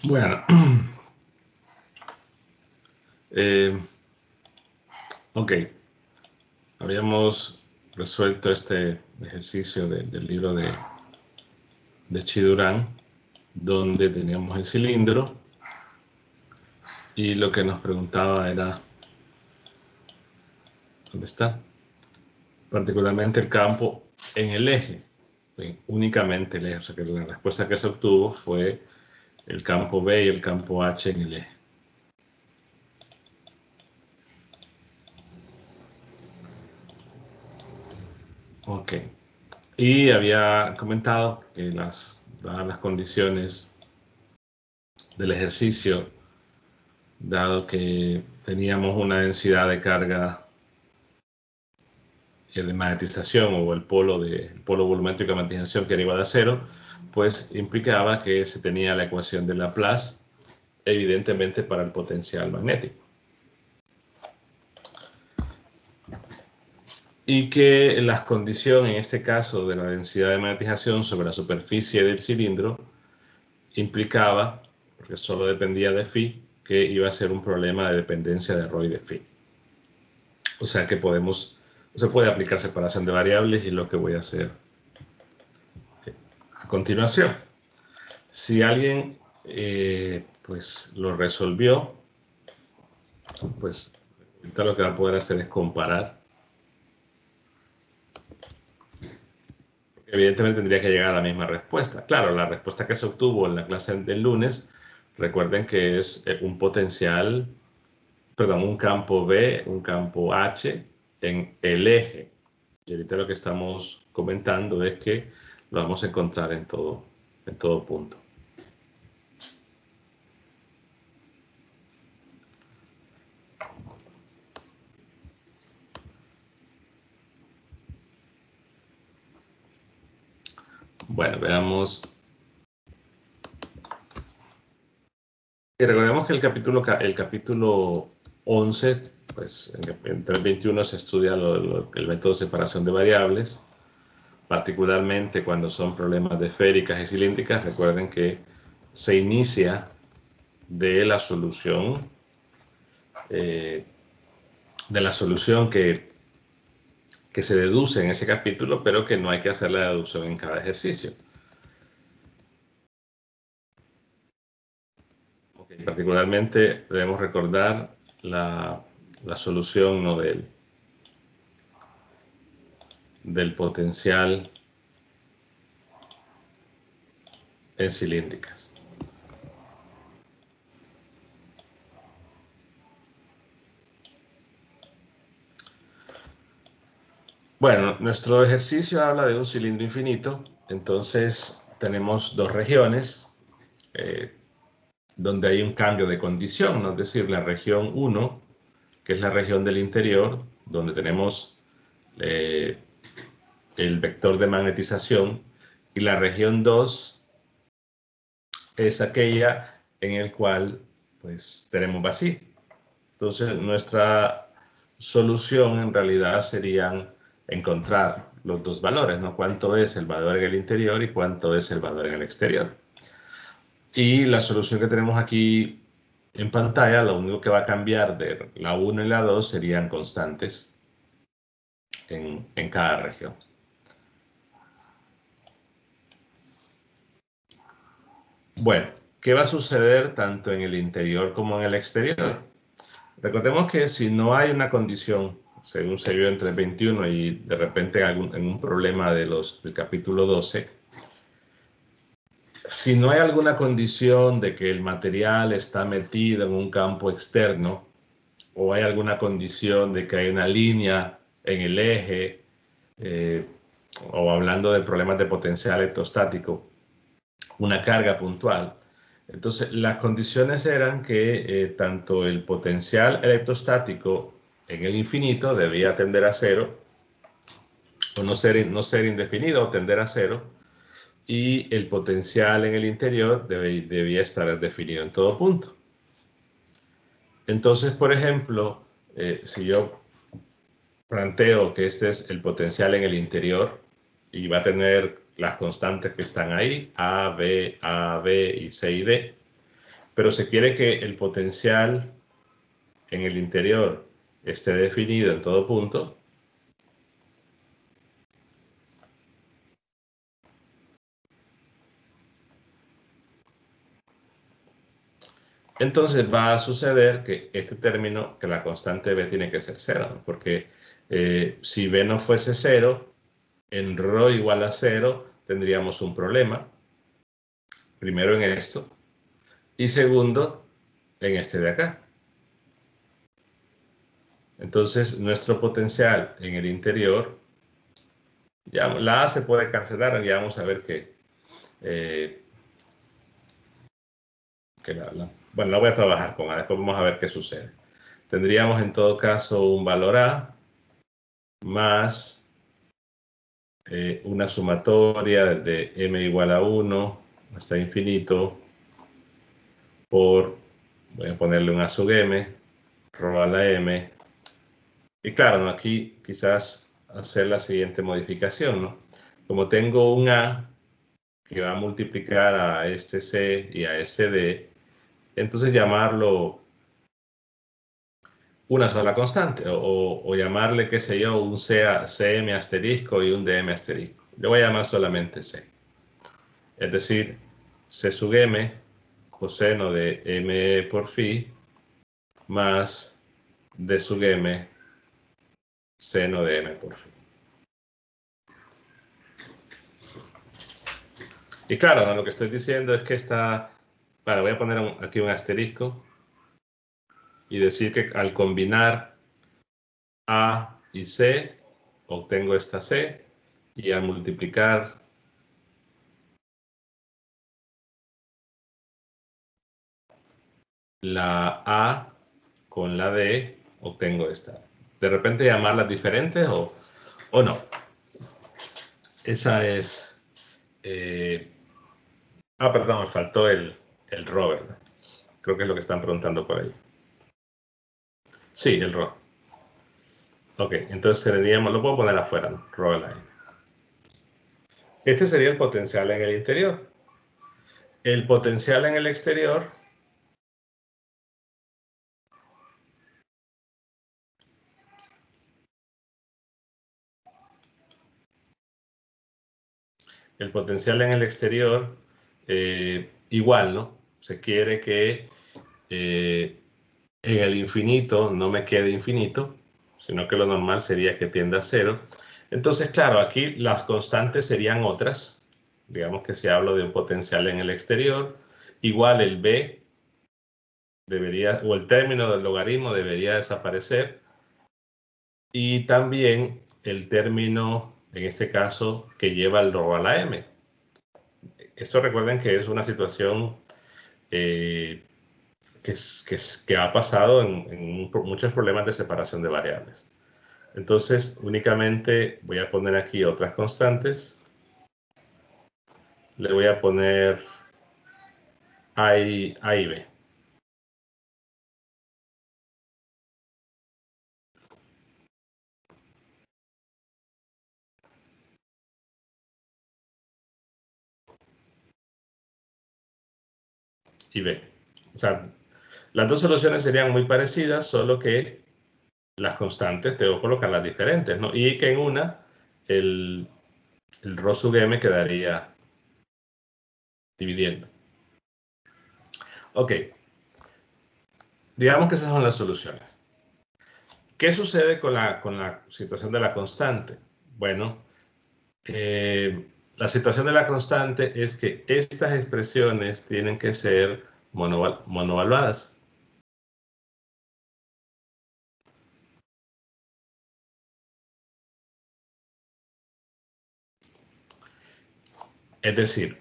Bueno, ok, habíamos resuelto este ejercicio del libro de Chidurán, donde teníamos el cilindro y lo que nos preguntaba era, ¿dónde está? Particularmente el campo en el eje, únicamente el eje, o sea que la respuesta que se obtuvo fue el campo B y el campo H en el eje. Ok. Y había comentado que dadas las condiciones del ejercicio, dado que teníamos una densidad de carga de magnetización o el polo volumétrico de magnetización que era igual a cero, pues implicaba que se tenía la ecuación de Laplace, evidentemente para el potencial magnético. Y que las condiciones, en este caso, de la densidad de magnetización sobre la superficie del cilindro, implicaba, porque solo dependía de phi, que iba a ser un problema de dependencia de ρ y de phi. O sea que se puede aplicar separación de variables y lo que voy a hacer a continuación. Si alguien pues lo resolvió, pues ahorita lo que va a poder hacer es comparar. Evidentemente tendría que llegar a la misma respuesta. Claro, la respuesta que se obtuvo en la clase del lunes, recuerden que es un potencial, perdón, un campo B, un campo H en el eje. Y ahorita lo que estamos comentando es que lo vamos a encontrar en todo punto. Bueno, veamos. Y recordemos que el capítulo 11, pues en 3.21 se estudia el método de separación de variables, particularmente cuando son problemas de esféricas y cilíndricas. Recuerden que se inicia de la solución, que se deduce en ese capítulo, pero que no hay que hacer la deducción en cada ejercicio. Okay. Particularmente debemos recordar la solución, ¿no?, del potencial en cilíndricas. Bueno, nuestro ejercicio habla de un cilindro infinito, entonces tenemos dos regiones donde hay un cambio de condición, ¿no? Es decir, la región 1, que es la región del interior, donde tenemos el vector de magnetización, y la región 2 es aquella en el cual pues tenemos vacío. Entonces nuestra solución en realidad serían encontrar los dos valores, ¿no? Cuánto es el valor en el interior y cuánto es el valor en el exterior. Y la solución que tenemos aquí en pantalla, lo único que va a cambiar de la 1 y la 2 serían constantes en cada región. Bueno, ¿qué va a suceder tanto en el interior como en el exterior? Recordemos que si no hay una condición, según se vio entre 21 y de repente en un problema del capítulo 12, si no hay alguna condición de que el material está metido en un campo externo, o hay alguna condición de que hay una línea en el eje, o hablando de problemas de potencial electrostático, una carga puntual. Entonces, las condiciones eran que tanto el potencial electrostático en el infinito debía tender a cero, o no ser indefinido, o tender a cero, y el potencial en el interior debía estar definido en todo punto. Entonces, por ejemplo, si yo planteo que este es el potencial en el interior y va a tener las constantes que están ahí, A, B y C y D, pero se quiere que el potencial en el interior esté definido en todo punto, entonces va a suceder que este término, que la constante B tiene que ser 0, ¿no? Porque si B no fuese 0, en ρ igual a 0 tendríamos un problema, primero en esto, y segundo en este de acá. Entonces nuestro potencial en el interior, ya la A se puede cancelar, ya vamos a ver que bueno, la voy a trabajar con A, después vamos a ver qué sucede. Tendríamos en todo caso un valor A más una sumatoria de m igual a 1 hasta infinito por, voy a ponerle un A sub m, ρ a la m. Y claro, ¿no? Aquí quizás hacer la siguiente modificación, ¿no? Como tengo un A que va a multiplicar a este C y a este D, entonces llamarlo una sola constante o llamarle, qué sé yo, un CM asterisco y un DM asterisco. Yo voy a llamar solamente C. Es decir, C sub M coseno de M por phi más D sub M seno de M por phi. Y claro, ¿no? Lo que estoy diciendo es que está... Bueno, voy a poner aquí un asterisco y decir que al combinar A y C obtengo esta C y al multiplicar la A con la D obtengo esta. De repente llamarlas diferentes o no. Esa es... perdón, me faltó el Robert. Creo que es lo que están preguntando por ahí. Sí, el Robert. Ok, entonces tendríamos, lo puedo poner afuera, ¿no? Robert line. Este sería el potencial en el interior. El potencial en el exterior igual, ¿no? Se quiere que en el infinito no me quede infinito, sino que lo normal sería que tienda a 0. Entonces, claro, aquí las constantes serían otras. Digamos que si hablo de un potencial en el exterior, igual el b debería, o el término del logaritmo debería desaparecer. Y también el término, en este caso, que lleva el ρ a la m. Esto recuerden que es una situación que ha pasado en muchos problemas de separación de variables. Entonces, únicamente voy a poner aquí otras constantes. Le voy a poner A y B. Y B. O sea, las dos soluciones serían muy parecidas, solo que las constantes debo colocarlas diferentes, ¿no? Y que en una el ρ sub m quedaría dividiendo. Ok. Digamos que esas son las soluciones. ¿Qué sucede con la situación de la constante? Bueno, la situación de la constante es que estas expresiones tienen que ser monovaluadas. Es decir,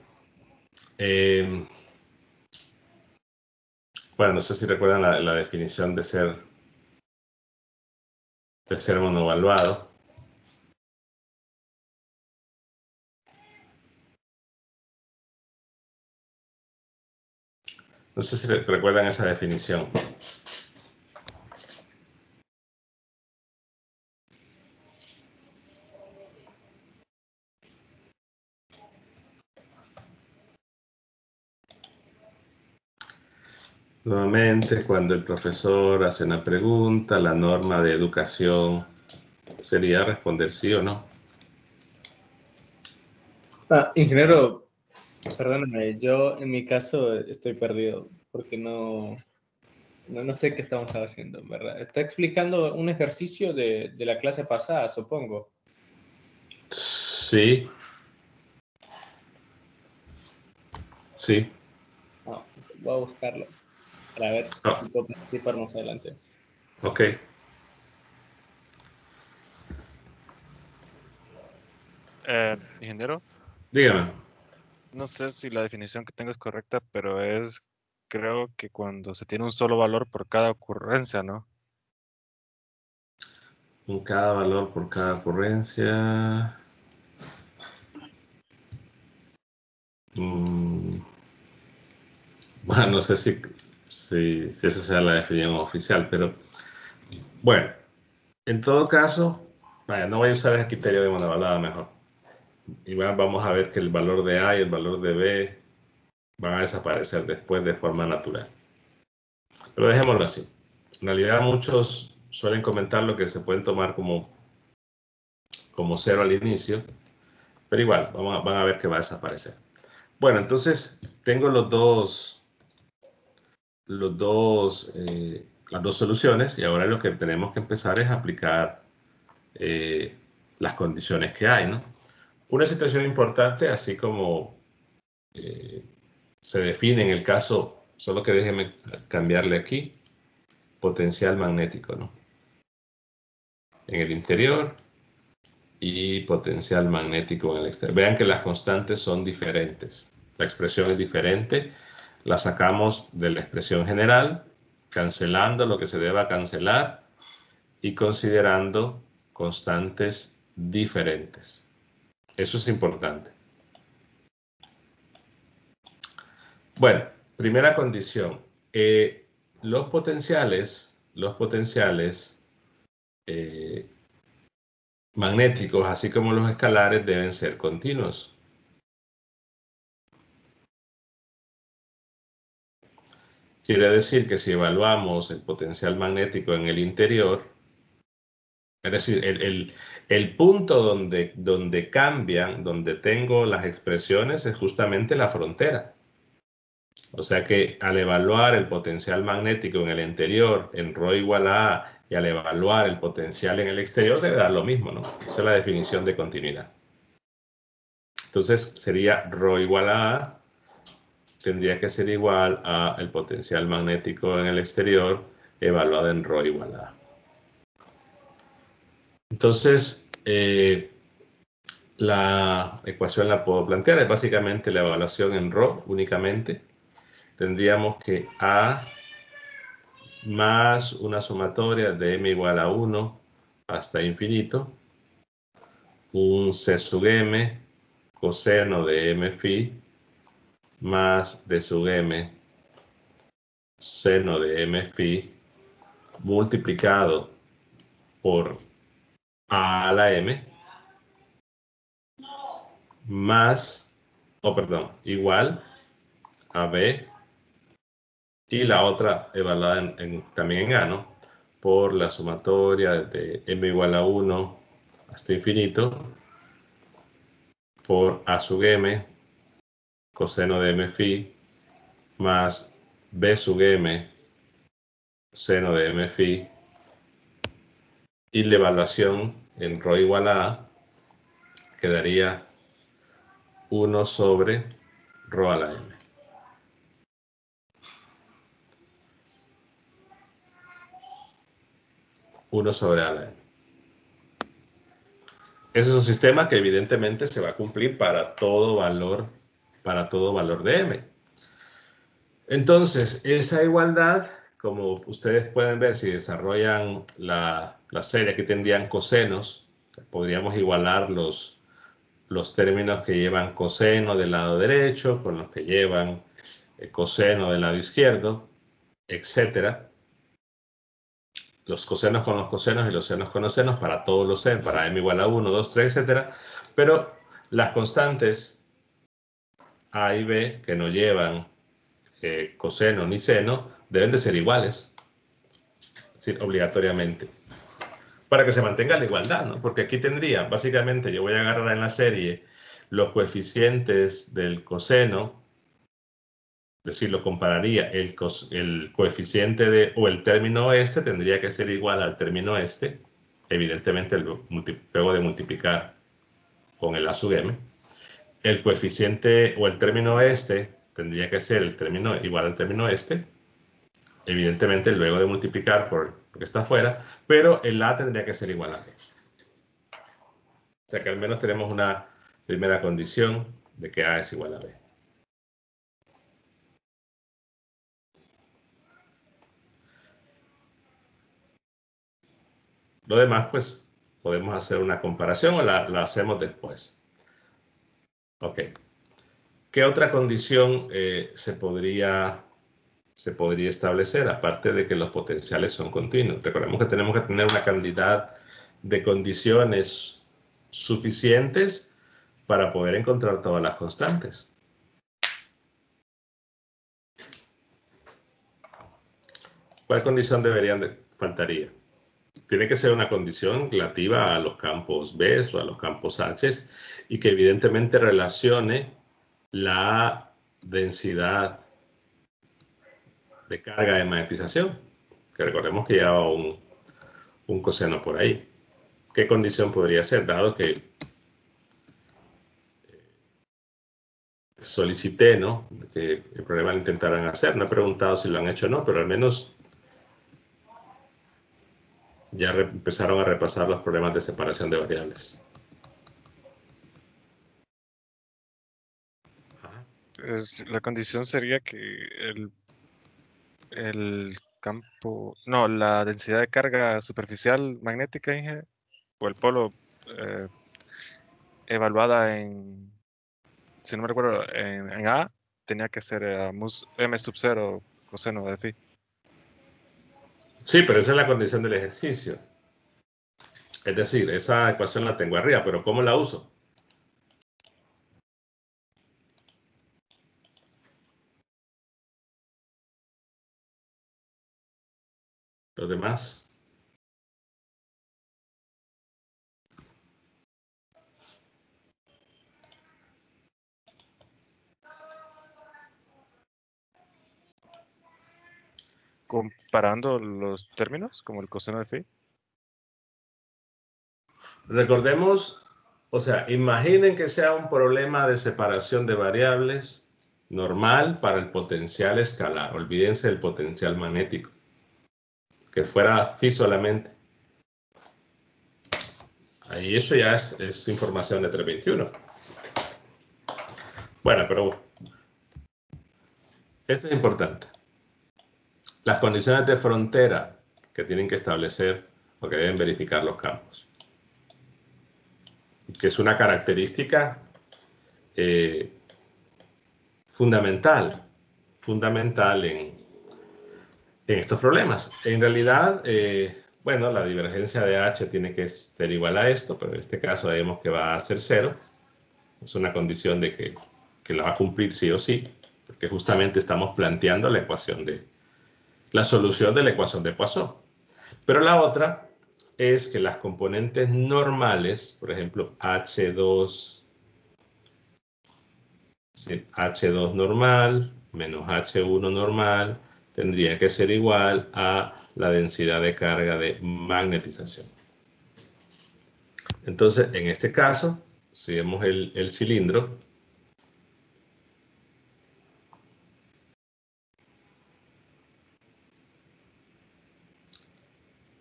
bueno, no sé si recuerdan la definición de ser monovaluado. No sé si recuerdan esa definición. Nuevamente, cuando el profesor hace una pregunta, la norma de educación sería responder sí o no. Ingeniero, perdóname, yo en mi caso estoy perdido porque no sé qué estamos haciendo, ¿verdad? Está explicando un ejercicio de la clase pasada, supongo. Sí, sí. No, voy a buscarlo para ver si Ah, puedo participar más adelante. ok, Ingeniero, dígame. no sé si la definición que tengo es correcta, pero creo que cuando se tiene un solo valor por cada ocurrencia, ¿no? Un cada valor por cada ocurrencia. Mm, bueno, no sé si esa sea la definición oficial, pero bueno, en todo caso, vaya, no voy a usar el criterio de monovalada mejor. Igual vamos a ver que el valor de A y el valor de B van a desaparecer después de forma natural. Pero dejémoslo así. En realidad muchos suelen comentar lo que se pueden tomar como cero al inicio, pero igual van a ver que va a desaparecer. Bueno, entonces tengo las dos soluciones y ahora lo que tenemos que empezar es aplicar las condiciones que hay, ¿no? Una situación importante, así como se define en el caso, solo que déjeme cambiarle aquí, potencial magnético, ¿no? En el interior y potencial magnético en el exterior. Vean que las constantes son diferentes. La expresión es diferente. La sacamos de la expresión general, cancelando lo que se deba cancelar y considerando constantes diferentes. Eso es importante. Bueno, primera condición. Los potenciales magnéticos, así como los escalares, deben ser continuos. Quiere decir que si evaluamos el potencial magnético en el interior, es decir, el punto donde cambian, donde tengo las expresiones, es justamente la frontera. O sea que al evaluar el potencial magnético en el interior en ρ igual a A y al evaluar el potencial en el exterior debe dar lo mismo, ¿no? Esa es la definición de continuidad. Entonces sería ρ igual a A, tendría que ser igual a el potencial magnético en el exterior evaluado en ρ igual a A. Entonces, la ecuación la puedo plantear, es básicamente la evaluación en ρ únicamente. Tendríamos que A más una sumatoria de m igual a 1 hasta infinito, un c sub m coseno de m phi más d sub m seno de m phi multiplicado por a la m más, igual a b y la otra evaluada también en a, ¿no? Por la sumatoria de m igual a 1 hasta infinito por a sub m coseno de m phi más b sub m seno de m phi y la evaluación en ρ igual a A quedaría 1 sobre ρ a la m. 1 sobre a la m. Ese es un sistema que evidentemente se va a cumplir para todo valor de m. Entonces, esa igualdad, como ustedes pueden ver, si desarrollan la serie, aquí tendrían cosenos, podríamos igualar los términos que llevan coseno del lado derecho con los que llevan coseno del lado izquierdo, etcétera. Los cosenos con los cosenos y los senos con los senos para todos los senos, para m igual a 1, 2, 3, etcétera. Pero las constantes a y b que no llevan coseno ni seno deben de ser iguales, es decir, obligatoriamente, para que se mantenga la igualdad, ¿no? Porque aquí tendría, básicamente, yo voy a agarrar en la serie los coeficientes del coseno, es decir, lo compararía, el coeficiente de, o el término este tendría que ser igual al término este, evidentemente luego de multiplicar con el a sub m. El coeficiente o el término este tendría que ser el término igual al término este, evidentemente luego de multiplicar por lo que está afuera, pero el a tendría que ser igual a b. O sea que al menos tenemos una primera condición de que a es igual a b. Lo demás, pues, podemos hacer una comparación o la hacemos después. Ok. ¿Qué otra condición se podría establecer, aparte de que los potenciales son continuos? Recordemos que tenemos que tener una cantidad de condiciones suficientes para poder encontrar todas las constantes. ¿Cuál condición faltaría? Tiene que ser una condición relativa a los campos B o a los campos H y que evidentemente relacione la densidad de carga de magnetización, que recordemos que lleva un coseno por ahí. ¿Qué condición podría ser? Dado que solicité, ¿no?, que el problema lo intentaran hacer. No he preguntado si lo han hecho o no, pero al menos ya empezaron a repasar los problemas de separación de variables. La condición sería que el campo, no, la densidad de carga superficial magnética, o el polo evaluada en, si no me recuerdo, en A, tenía que ser m sub 0 coseno de phi. Sí, pero esa es la condición del ejercicio. Es decir, esa ecuación la tengo arriba, pero ¿cómo la uso? Los demás. Comparando los términos, como el coseno de phi. Recordemos, o sea, imaginen que sea un problema de separación de variables normal para el potencial escalar. Olvídense del potencial magnético. Que fuera phi solamente. Ahí eso ya es información de 321. Bueno, pero eso es importante. Las condiciones de frontera que tienen que establecer o que deben verificar los campos. Que es una característica fundamental en estos problemas. En realidad, bueno, la divergencia de H tiene que ser igual a esto, pero en este caso vemos que va a ser 0. Es una condición de que la va a cumplir sí o sí, porque justamente estamos planteando la solución de la ecuación de Poisson. Pero la otra es que las componentes normales, por ejemplo, H2 normal menos H1 normal, tendría que ser igual a la densidad de carga de magnetización. Entonces, en este caso, si vemos el cilindro,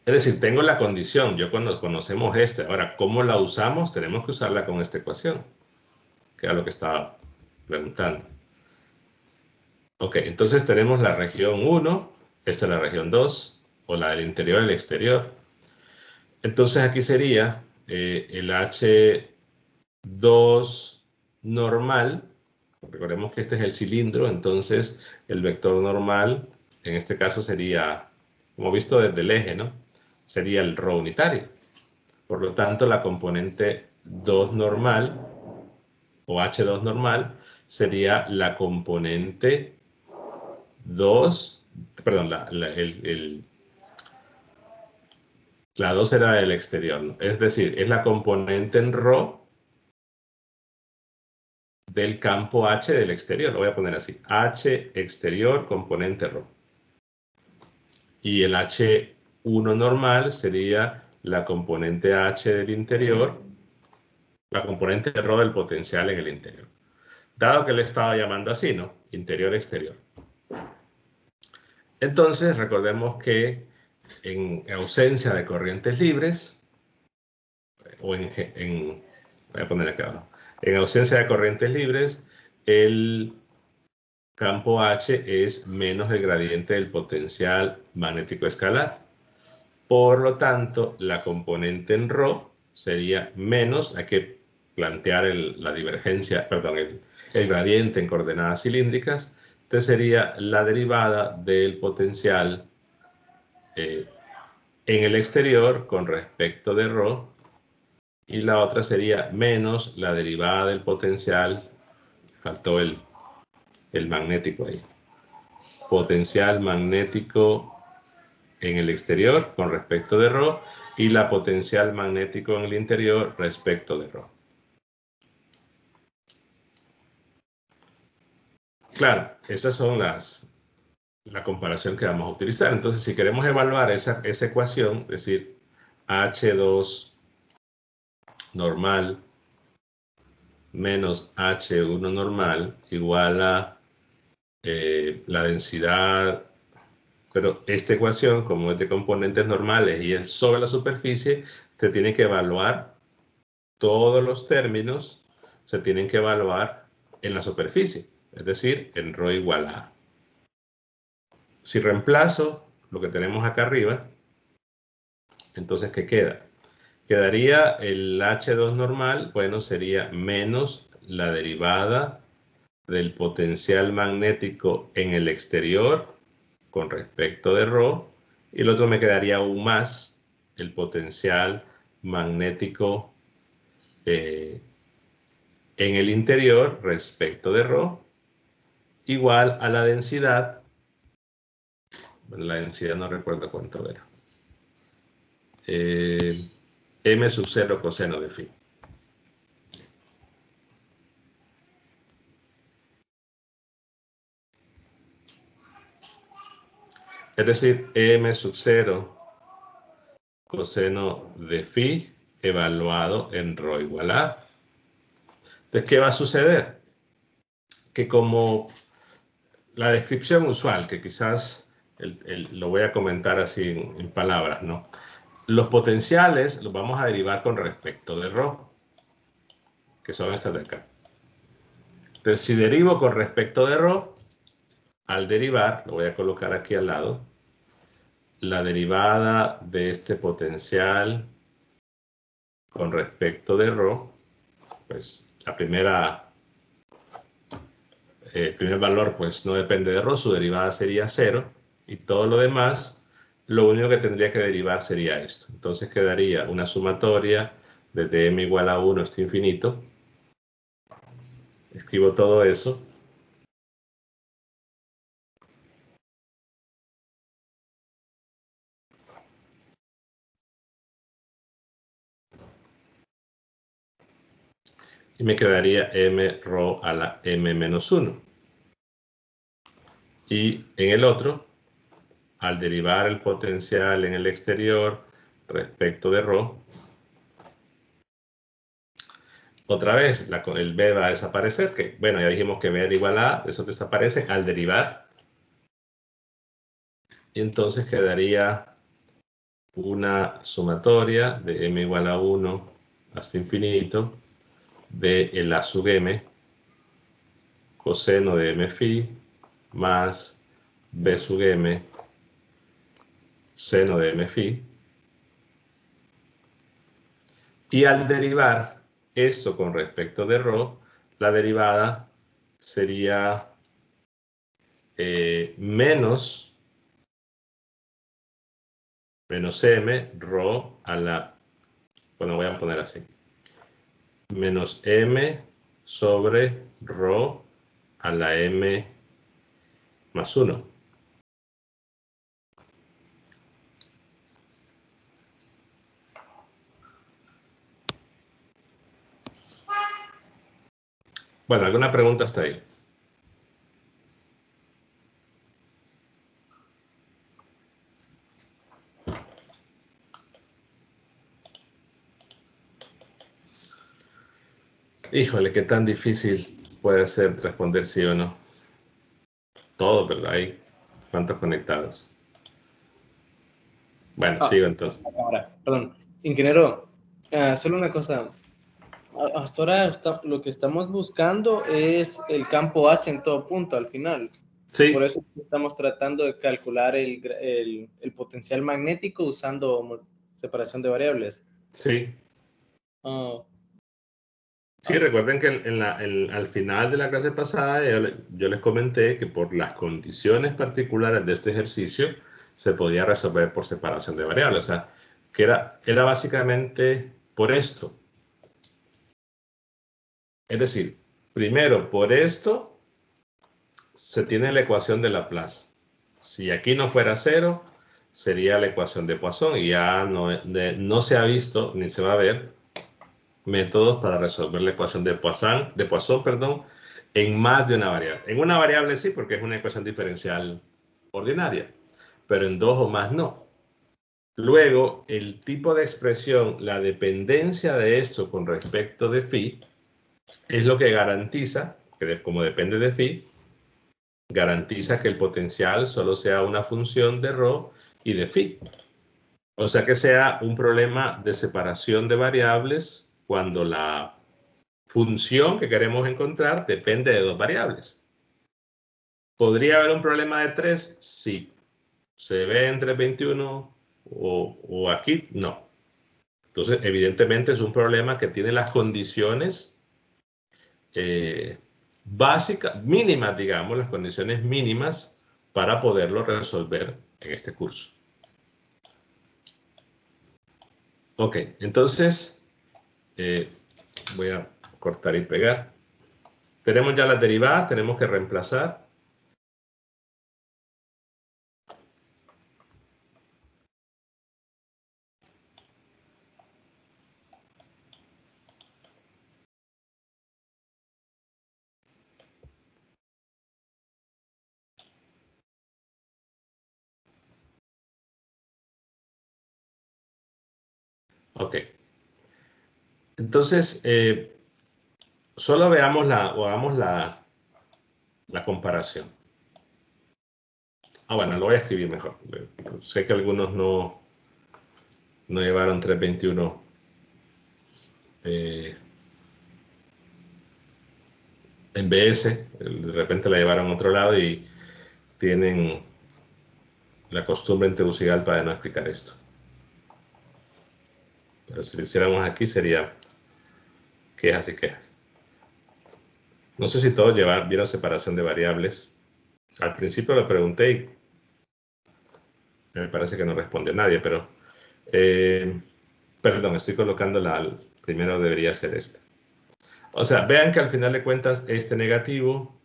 es decir, tengo la condición, yo cuando conocemos ahora, ¿cómo la usamos? Tenemos que usarla con esta ecuación, que era lo que estaba preguntando. Ok, entonces tenemos la región 1, esta es la región 2, o la del interior y el exterior. Entonces aquí sería el H2 normal, recordemos que este es el cilindro, entonces el vector normal, en este caso sería, como visto desde el eje, ¿no?, sería el ρ unitario. Por lo tanto, la componente 2 normal, o H2 normal, sería la componente 2 perdón, la 2 era del exterior, ¿no? Es decir, es la componente en ρ del campo H del exterior. Lo voy a poner así. H exterior, componente ρ. Y el H1 normal sería la componente H del interior, la componente ρ del potencial en el interior. Dado que le estaba llamando así, ¿no? Interior-exterior. Entonces, recordemos que en ausencia de corrientes libres, voy a poner acá abajo, en ausencia de corrientes libres, el campo H es menos el gradiente del potencial magnético escalar. Por lo tanto, la componente en ρ sería menos, hay que plantear la divergencia, perdón, el gradiente en coordenadas cilíndricas, entonces sería la derivada del potencial en el exterior con respecto de ρ, y la otra sería menos la derivada del potencial, faltó el magnético ahí, potencial magnético en el exterior con respecto de ρ y la potencial magnético en el interior respecto de ρ. Claro, esas son la comparación que vamos a utilizar. Entonces, si queremos evaluar esa ecuación, es decir, H2 normal menos H1 normal igual a la densidad, pero esta ecuación, como es de componentes normales y es sobre la superficie, se tiene que evaluar todos los términos, se tienen que evaluar en la superficie, es decir, en ρ igual a A. Si reemplazo lo que tenemos acá arriba, entonces, ¿qué queda? Quedaría el H2 normal, bueno, sería menos la derivada del potencial magnético en el exterior con respecto de ρ, y el otro me quedaría aún más el potencial magnético en el interior respecto de ρ, igual a la densidad. Bueno, la densidad no recuerdo cuánto era. M sub 0 coseno de phi. Es decir, M sub 0 coseno de phi evaluado en ρ igual a A. Entonces, ¿qué va a suceder? Que como la descripción usual, que quizás lo voy a comentar así en palabras, ¿no? Los potenciales los vamos a derivar con respecto de ρ, que son estas de acá. Entonces, si derivo con respecto de ρ, al derivar, lo voy a colocar aquí al lado, la derivada de este potencial con respecto de ρ, pues el primer valor pues no depende de ρ, su derivada sería 0, y todo lo demás, lo único que tendría que derivar sería esto. Entonces quedaría una sumatoria desde m igual a 1 hasta infinito. Escribo todo eso. Y me quedaría m ρ a la m menos 1. Y en el otro, al derivar el potencial en el exterior respecto de ρ, otra vez el b va a desaparecer, que bueno, ya dijimos que b era igual a A, eso desaparece al derivar. Y entonces quedaría una sumatoria de m igual a 1 hasta infinito de el a sub m coseno de m phi más b sub m seno de m phi. Y al derivar esto con respecto de ρ, la derivada sería menos m ρ a la, bueno, voy a poner así, menos m sobre ρ a la m más 1. Bueno, ¿alguna pregunta hasta ahí? Híjole, qué tan difícil puede ser responder sí o no. Todo, ¿verdad? Hay cuántos conectados. Bueno, sigo entonces. Ahora, perdón. Ingeniero, solo una cosa. Hasta ahora lo que estamos buscando es el campo H en todo punto al final. Sí. Por eso estamos tratando de calcular el potencial magnético usando separación de variables. Sí. Oh. Sí, recuerden que al final de la clase pasada yo les comenté que por las condiciones particulares de este ejercicio se podía resolver por separación de variables. O sea, que era básicamente por esto. Es decir, primero por esto se tiene la ecuación de Laplace. Si aquí no fuera cero, sería la ecuación de Poisson y ya no se ha visto ni se va a ver métodos para resolver la ecuación de Poisson, en más de una variable. En una variable sí, porque es una ecuación diferencial ordinaria, pero en dos o más no. Luego, el tipo de expresión, la dependencia de esto con respecto de phi, es lo que garantiza, que como depende de phi, garantiza que el potencial solo sea una función de ρ y de phi. O sea que sea un problema de separación de variables cuando la función que queremos encontrar depende de dos variables. ¿Podría haber un problema de 3? Sí. ¿Se ve en 321 o aquí? No. Entonces, evidentemente es un problema que tiene las condiciones básicas, mínimas, digamos, las condiciones mínimas para poderlo resolver en este curso. Ok, entonces voy a cortar y pegar. Tenemos ya las derivadas, tenemos que reemplazar. Ok. Entonces, solo veamos hagamos la comparación. Bueno, lo voy a escribir mejor. Sé que algunos no llevaron 321 en BS, de repente la llevaron a otro lado y tienen la costumbre en Tegucigalpa de no explicar esto. Pero si lo hiciéramos aquí sería quejas y quejas. No sé si todos vieron separación de variables. Al principio lo pregunté y me parece que no responde nadie, pero perdón, estoy colocando primero debería ser esta. O sea, vean que al final de cuentas este negativo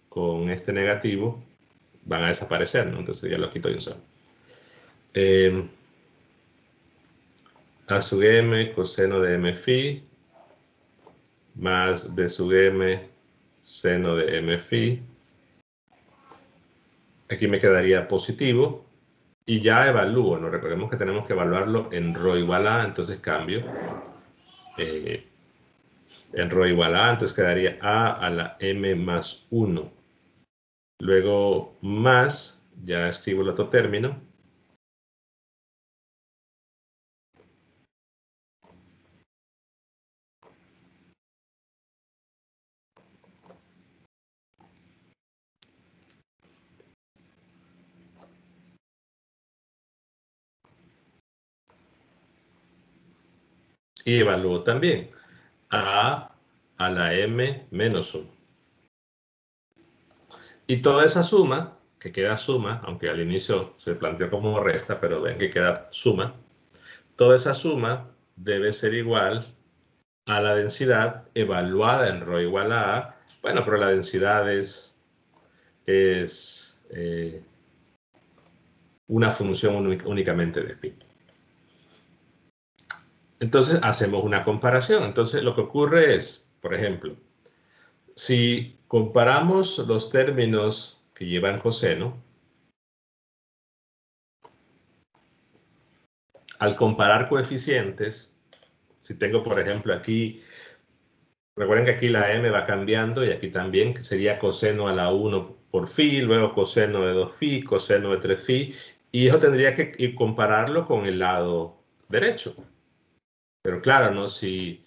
con este negativo van a desaparecer, ¿no? Entonces ya lo quito de un solo. A sub m coseno de m phi más b sub m seno de m phi. Aquí me quedaría positivo y ya evalúo, ¿no? Recordemos que tenemos que evaluarlo en ρ igual a, entonces cambio. En ρ igual a, entonces quedaría a la m más 1. Luego más, ya escribo el otro término. Y evalúo también a la m menos 1. Y toda esa suma, que queda suma, aunque al inicio se planteó como resta, pero ven que queda suma, toda esa suma debe ser igual a la densidad evaluada en ρ igual a. Bueno, pero la densidad es una función únicamente de pi. Entonces hacemos una comparación. Entonces lo que ocurre es, por ejemplo, si comparamos los términos que llevan coseno, al comparar coeficientes, si tengo, por ejemplo, aquí, recuerden que aquí la m va cambiando y aquí también, que sería coseno a la 1 por phi, luego coseno de 2 phi, coseno de 3 phi, y eso tendría que compararlo con el lado derecho. Pero claro, ¿no? Si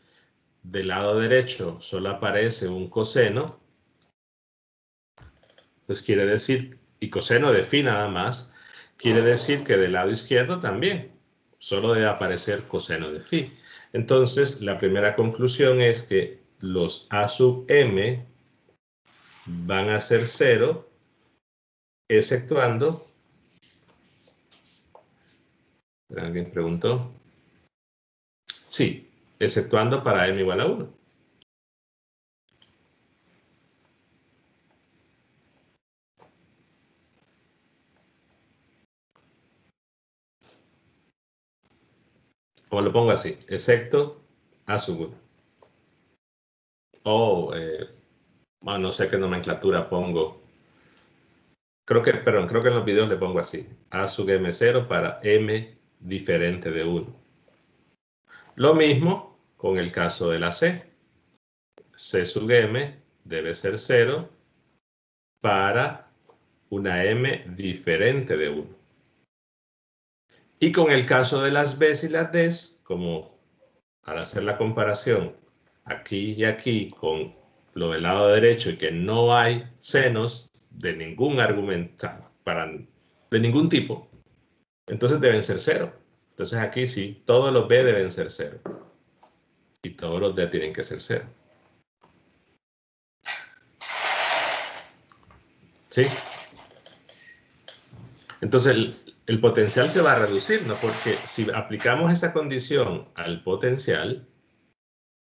del lado derecho solo aparece un coseno, pues quiere decir, y coseno de phi nada más, quiere decir que del lado izquierdo también solo debe aparecer coseno de phi. Entonces, la primera conclusión es que los a sub m van a ser 0, exceptuando, ¿alguien preguntó? Sí, exceptuando para m igual a 1. O lo pongo así, excepto a sub 1. O, bueno, no sé qué nomenclatura pongo. Creo que en los videos le pongo así, a sub m0 para m diferente de 1. Lo mismo con el caso de la c. C sub m debe ser 0 para una m diferente de 1. Y con el caso de las b's y las d's, como al hacer la comparación aquí y aquí con lo del lado derecho y que no hay senos de ningún argumento, de ningún tipo, entonces deben ser 0. Entonces aquí sí, todos los b deben ser 0. Y todos los d tienen que ser 0. ¿Sí? Entonces el potencial se va a reducir, ¿no? Porque si aplicamos esa condición al potencial,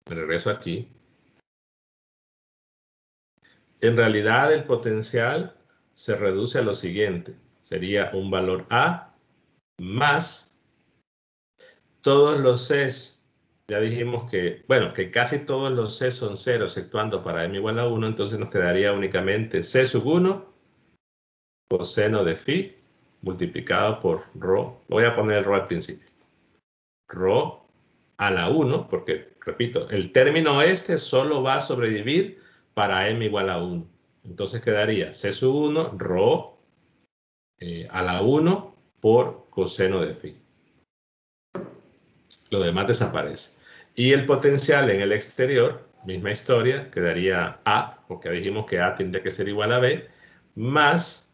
me regreso aquí, en realidad el potencial se reduce a lo siguiente. Sería un valor A más todos los Cs. Ya dijimos que, bueno, que casi todos los C son 0, exceptuando para m igual a 1, entonces nos quedaría únicamente C sub 1 coseno de phi multiplicado por rho. Voy a poner el rho al principio. Rho a la 1, porque, repito, el término este solo va a sobrevivir para m igual a 1. Entonces quedaría C sub 1 rho a la 1 por coseno de phi. Lo demás desaparece. Y el potencial en el exterior, misma historia, quedaría A, porque dijimos que A tendría que ser igual a B, más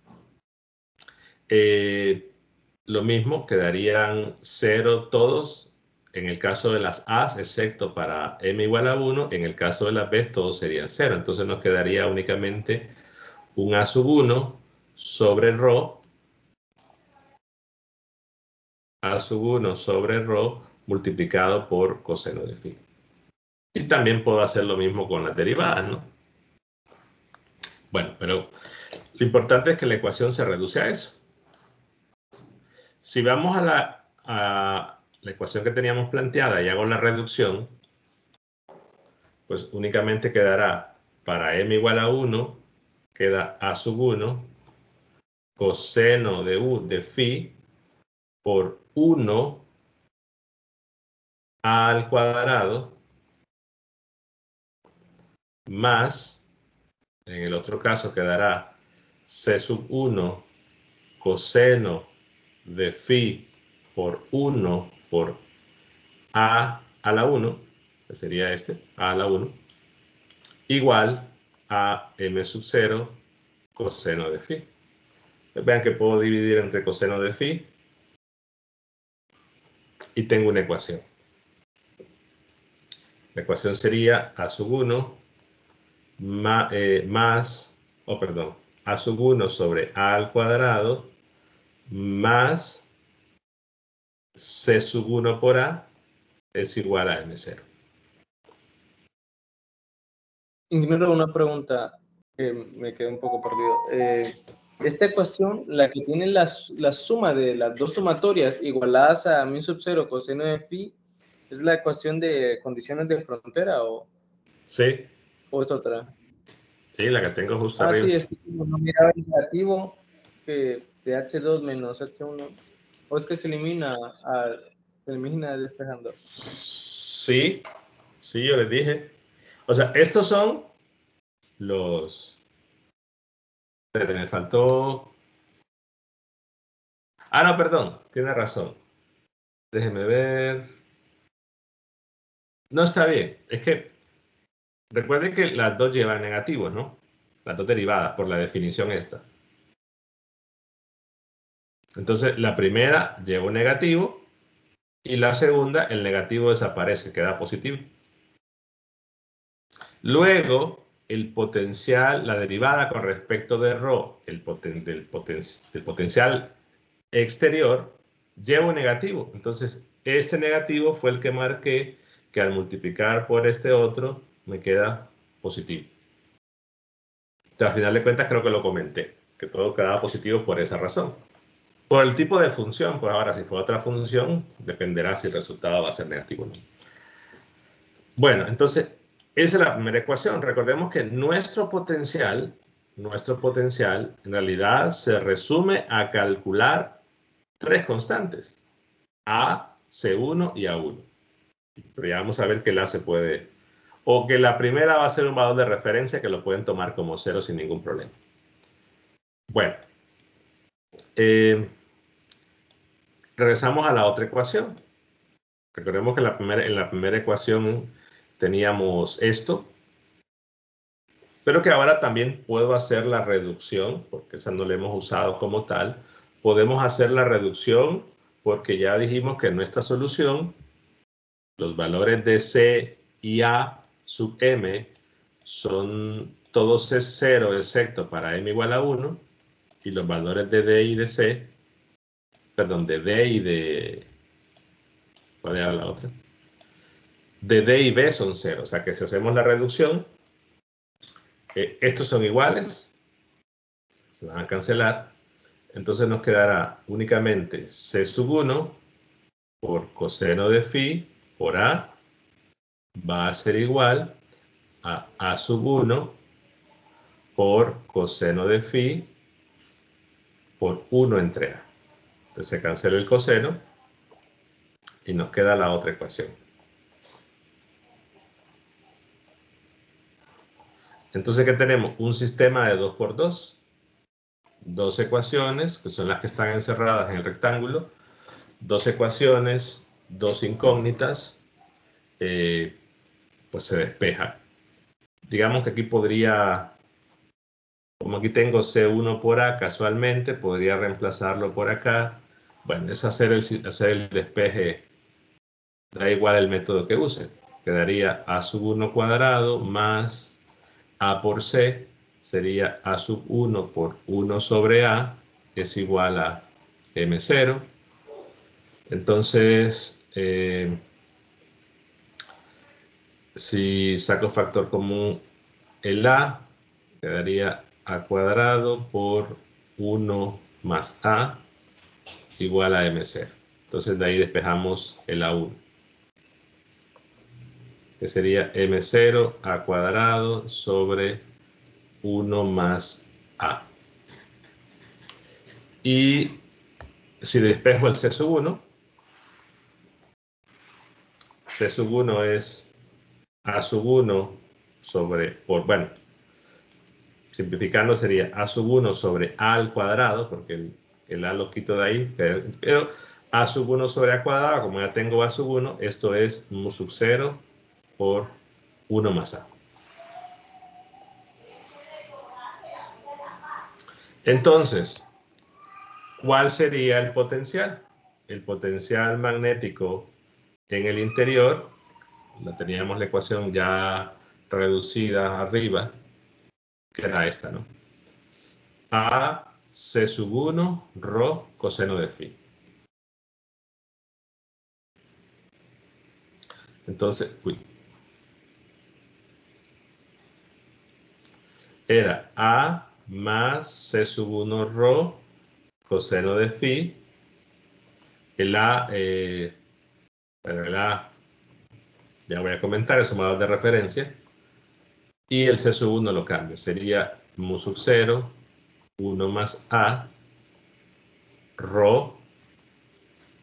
lo mismo, quedarían 0 todos en el caso de las A's, excepto para m igual a 1, en el caso de las B's todos serían 0. Entonces nos quedaría únicamente un A sub 1 sobre rho, A sub 1 sobre rho multiplicado por coseno de phi. Y también puedo hacer lo mismo con las derivadas, ¿no? Bueno, pero lo importante es que la ecuación se reduce a eso. Si vamos a la ecuación que teníamos planteada y hago la reducción, pues únicamente quedará para m igual a 1, queda a sub 1 coseno de u de phi por 1 al cuadrado más, en el otro caso quedará c sub 1 coseno de phi por 1 por a la 1, que sería este, a la 1, igual a m sub 0 coseno de phi. Vean que puedo dividir entre coseno de phi y tengo una ecuación. La ecuación sería a sub 1 a sub 1 sobre a al cuadrado más c sub 1 por a es igual a m0. Ingeniero, una pregunta que me quedé un poco perdido. Esta ecuación, la que tiene la suma de las dos sumatorias igualadas a mi sub 0 coseno de phi, ¿es la ecuación de condiciones de frontera Sí. o es otra? Sí, la que tengo justo Ah, arriba. sí, es que como no miraba el negativo que de H2 menos H1. O es que se elimina despejando. Sí, sí, yo les dije. O sea, estos son los... Espérate, me faltó... Ah, no, perdón, tiene razón. Déjeme ver. No está bien. Es que recuerden que las dos llevan negativos, ¿no? Las dos derivadas por la definición esta. Entonces, la primera lleva un negativo y la segunda, el negativo desaparece, queda positivo. Luego, el potencial, la derivada con respecto de ρ, del potencial exterior, lleva un negativo. Entonces, este negativo fue el que marqué, que al multiplicar por este otro, me queda positivo. Entonces, al final de cuentas, creo que lo comenté, que todo quedaba positivo por esa razón. Por el tipo de función, pues ahora si fue otra función, dependerá si el resultado va a ser negativo o no. Bueno, entonces, esa es la primera ecuación. Recordemos que nuestro potencial en realidad se resume a calcular tres constantes, A, C1 y A1. Pero ya vamos a ver que la se puede, o que la primera va a ser un valor de referencia que lo pueden tomar como cero sin ningún problema. Bueno, regresamos a la otra ecuación. Recordemos que en la primera ecuación teníamos esto, pero que ahora también puedo hacer la reducción, porque esa no la hemos usado como tal. Podemos hacer la reducción porque ya dijimos que en nuestra solución los valores de C y A sub m son todos cero excepto para m igual a 1, y los valores de D y de C, perdón, de D y de... ¿Cuál era la otra? De D y B son 0, o sea que si hacemos la reducción, estos son iguales, se van a cancelar, entonces nos quedará únicamente C sub 1 por coseno de phi por A va a ser igual a A sub 1 por coseno de phi por 1 entre A. Entonces se cancela el coseno y nos queda la otra ecuación. Entonces, ¿qué tenemos? Un sistema de 2 por 2. Dos ecuaciones, que son las que están encerradas en el rectángulo. Dos ecuaciones, dos incógnitas, pues se despeja. Digamos que aquí podría, como aquí tengo C1 por A casualmente, podría reemplazarlo por acá. Bueno, es hacer el despeje, da igual el método que use. Quedaría A sub 1 cuadrado más A por C, sería A sub 1 por 1 sobre A, es igual a M0. Entonces, si saco factor común el A, quedaría A cuadrado por 1 más A igual a M0. Entonces de ahí despejamos el A1, que sería M0 A cuadrado sobre 1 más A. Y si despejo el C sub 1, C sub 1 es A sub 1 sobre, bueno, simplificando sería A sub 1 sobre A al cuadrado, porque el A lo quito de ahí, pero A sub 1 sobre A cuadrado, como ya tengo A sub 1, esto es mu sub 0 por 1 más A. Entonces, ¿cuál sería el potencial? El potencial magnético en el interior, la teníamos la ecuación ya reducida arriba, que era esta, ¿no? A C sub 1 ρ coseno de phi. Entonces, era A más C sub 1 ρ coseno de phi. El A, bueno, el A, ya voy a comentar, es un valor de referencia. Y el C sub 1 lo cambio. Sería mu sub 0, 1 más A, rho,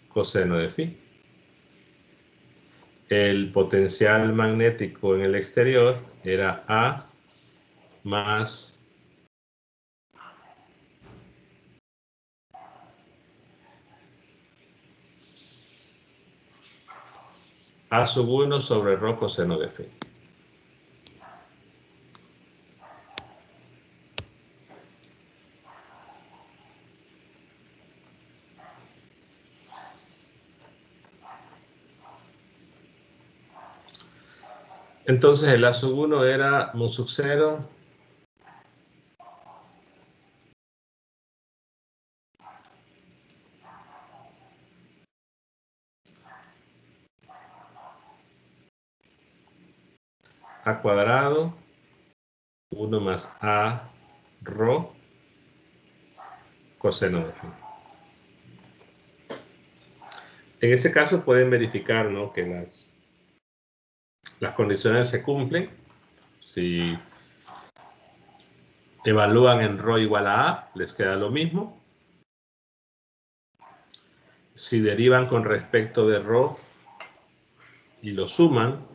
coseno de phi. El potencial magnético en el exterior era A más A sub 1 sobre rho coseno de phi. Entonces el A sub 1 era mu sub 0 A cuadrado, 1 más A rho coseno de phi. En ese caso pueden verificar, ¿no?, que las condiciones se cumplen. Si evalúan en rho igual a A, les queda lo mismo. Si derivan con respecto de rho y lo suman,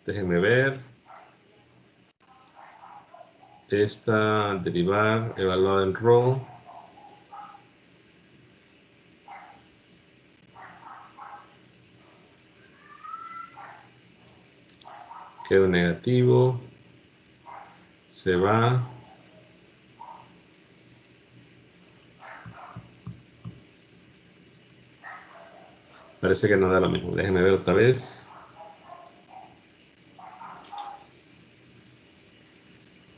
déjenme ver. Esta derivar evaluada en rho. Queda negativo. Se va. Parece que no da lo mismo. Déjenme ver otra vez.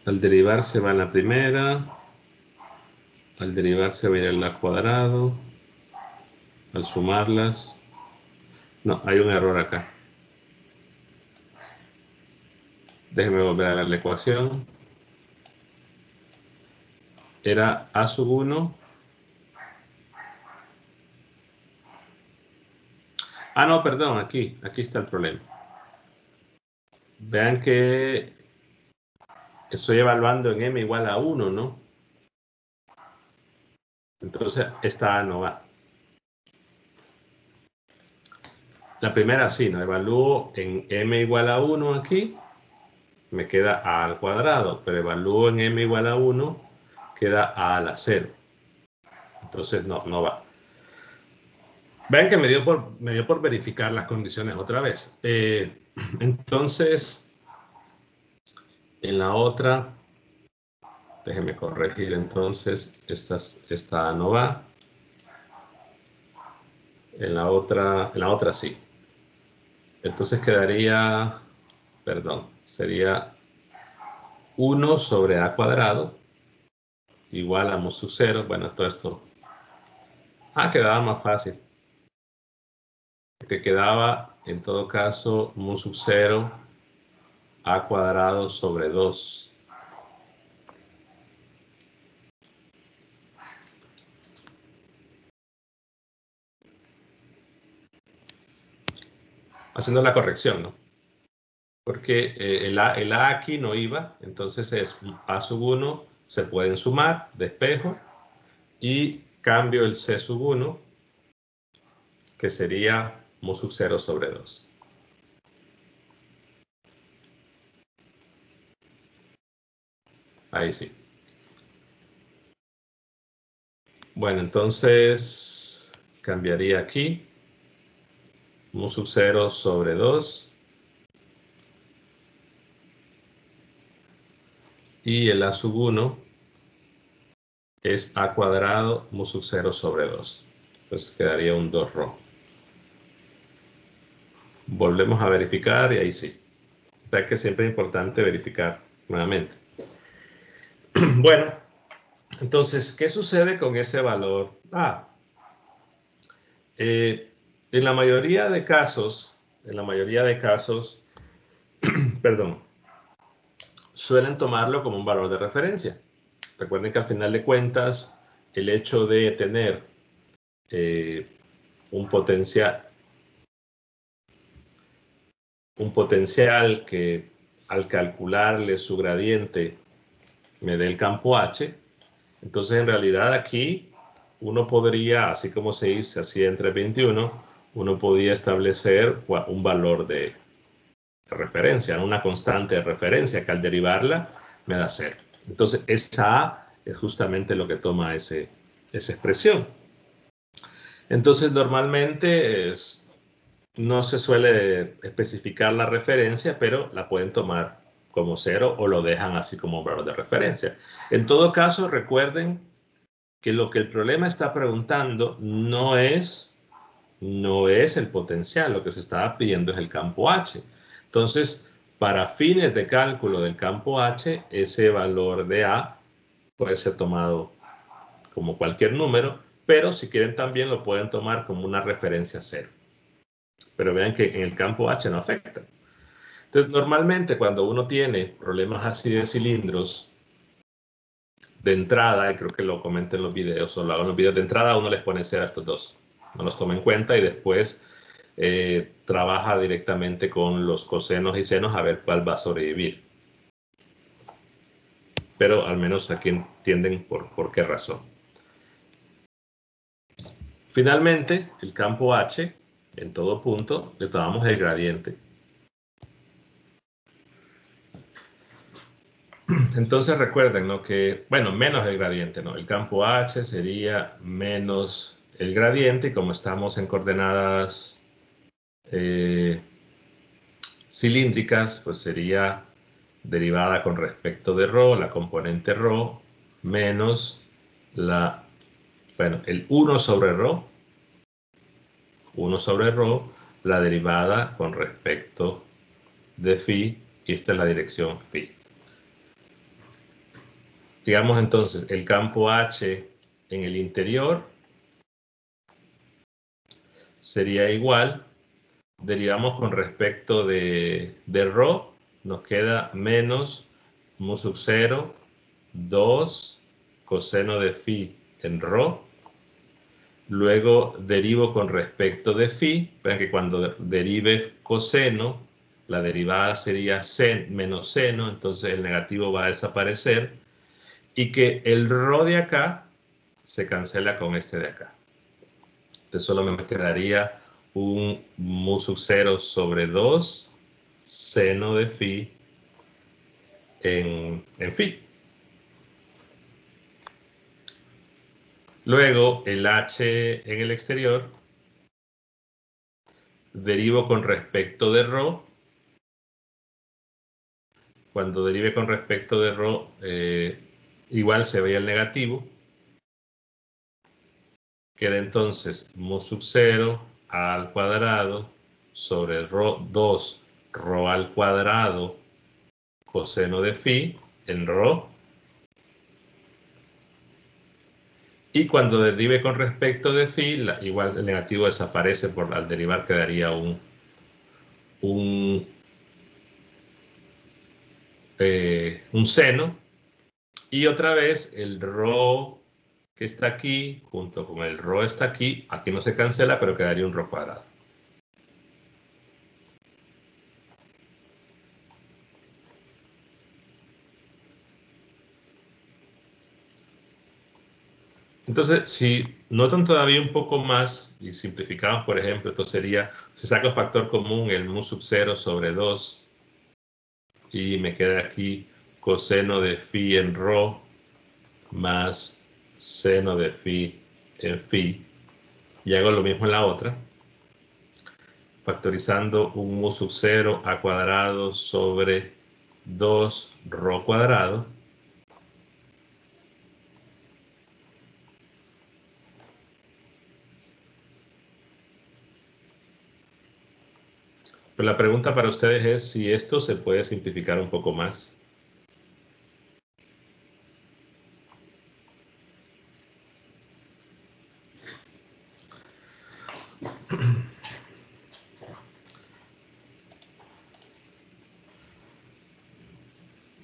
Al derivar se va en la primera. Al derivar se va a ir al cuadrado. Al sumarlas. No, hay un error acá. Déjenme volver a ver la ecuación. Era A sub 1. Ah, no, perdón, aquí está el problema. Vean que estoy evaluando en m igual a 1, ¿no? Entonces, esta A no va. La primera sí, ¿no? Evalúo en m igual a 1 aquí, me queda A al cuadrado, pero evalúo en m igual a 1, queda A a la 0. Entonces, no va. Vean que me dio por verificar las condiciones otra vez. Entonces, en la otra, déjenme corregir entonces, esta no va. En la otra sí. Entonces quedaría, perdón, sería 1 sobre A cuadrado igual a mu sub 0. Bueno, todo esto. Quedaba más fácil. Porque quedaba, en todo caso, mu sub 0 A cuadrado sobre 2. Haciendo la corrección, ¿no? Porque el A aquí no iba, entonces es A sub 1, se pueden sumar, despejo, y cambio el C sub 1, que sería mu sub 0 sobre 2. Ahí sí. Bueno, entonces cambiaría aquí mu sub 0 sobre 2. Y el A sub 1 es A cuadrado mu sub 0 sobre 2. Entonces quedaría un 2 rho. Volvemos a verificar y ahí sí. O sea que siempre es importante verificar nuevamente. Bueno, entonces, ¿qué sucede con ese valor A? En la mayoría de casos, perdón, suelen tomarlo como un valor de referencia. Recuerden que al final de cuentas, el hecho de tener un potencial que al calcularle su gradiente me dé el campo H. Entonces, en realidad aquí uno podría, así como se dice, así entre 21, uno podría establecer un valor de referencia, una constante de referencia que al derivarla me da 0. Entonces, esa A es justamente lo que toma esa expresión. Entonces, normalmente no se suele especificar la referencia, pero la pueden tomar como 0 o lo dejan así como valor de referencia. En todo caso, recuerden que lo que el problema está preguntando no es el potencial, lo que se estaba pidiendo es el campo H. Entonces, para fines de cálculo del campo H, ese valor de A puede ser tomado como cualquier número, pero si quieren también lo pueden tomar como una referencia 0. Pero vean que en el campo H no afecta. Entonces, normalmente cuando uno tiene problemas así de cilindros, de entrada, y creo que lo comento en los videos, o lo hago en los videos de entrada, uno les pone 0 a estos dos. No los toma en cuenta y después trabaja directamente con los cosenos y senos a ver cuál va a sobrevivir. Pero al menos aquí entienden por qué razón. Finalmente, el campo H, en todo punto, le tomamos el gradiente. Entonces recuerden, ¿no? Que, bueno, menos el gradiente, ¿no? El campo H sería menos el gradiente y como estamos en coordenadas cilíndricas, pues sería derivada con respecto de ρ, la componente ρ, menos el 1 sobre ρ, la derivada con respecto de phi, y esta es la dirección phi. Digamos entonces, el campo H en el interior sería igual, derivamos con respecto de ρ, nos queda menos mu sub 0, 2 coseno de phi en ρ. Luego derivo con respecto de phi. Vean que cuando derive coseno, la derivada sería menos seno, entonces el negativo va a desaparecer. Y que el ρ de acá se cancela con este de acá. Entonces solo me quedaría un mu sub 0 sobre 2 seno de phi en phi. Luego el h en el exterior derivo con respecto de ρ. Cuando derive con respecto de ρ, igual se veía el negativo. Queda entonces mu sub 0 al cuadrado sobre 2 ρ al cuadrado coseno de phi en ρ. Y cuando derive con respecto de phi, igual el negativo desaparece, al derivar quedaría un seno. Y otra vez el ρ que está aquí, junto con el ρ está aquí no se cancela, pero quedaría un ρ cuadrado. Entonces, si notan todavía un poco más y simplificamos, por ejemplo, esto sería, si saco el factor común, el mu sub 0 sobre 2, y me queda aquí coseno de phi en ρ más seno de phi en phi, y hago lo mismo en la otra, factorizando un mu sub 0 a cuadrado sobre 2 ρ cuadrado. Pero la pregunta para ustedes es si esto se puede simplificar un poco más.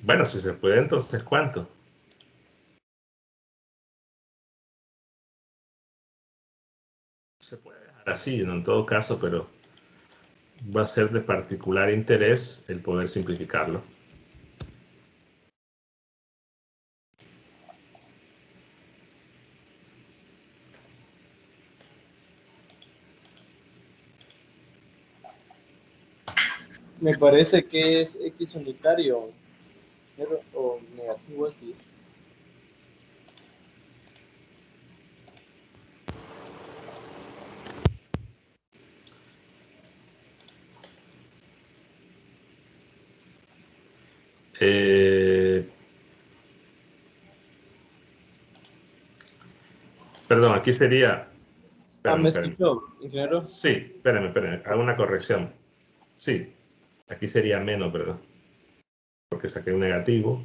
Bueno, si se puede, entonces ¿cuánto? Se puede dejar así, ¿no? En todo caso, pero va a ser de particular interés el poder simplificarlo. Me parece que es X unitario o negativo X. Perdón, aquí sería... ¿Me Espérame. escuchó, ingeniero? Sí, espérame, hago una corrección. Sí, aquí sería menos, ¿verdad? Porque saqué un negativo.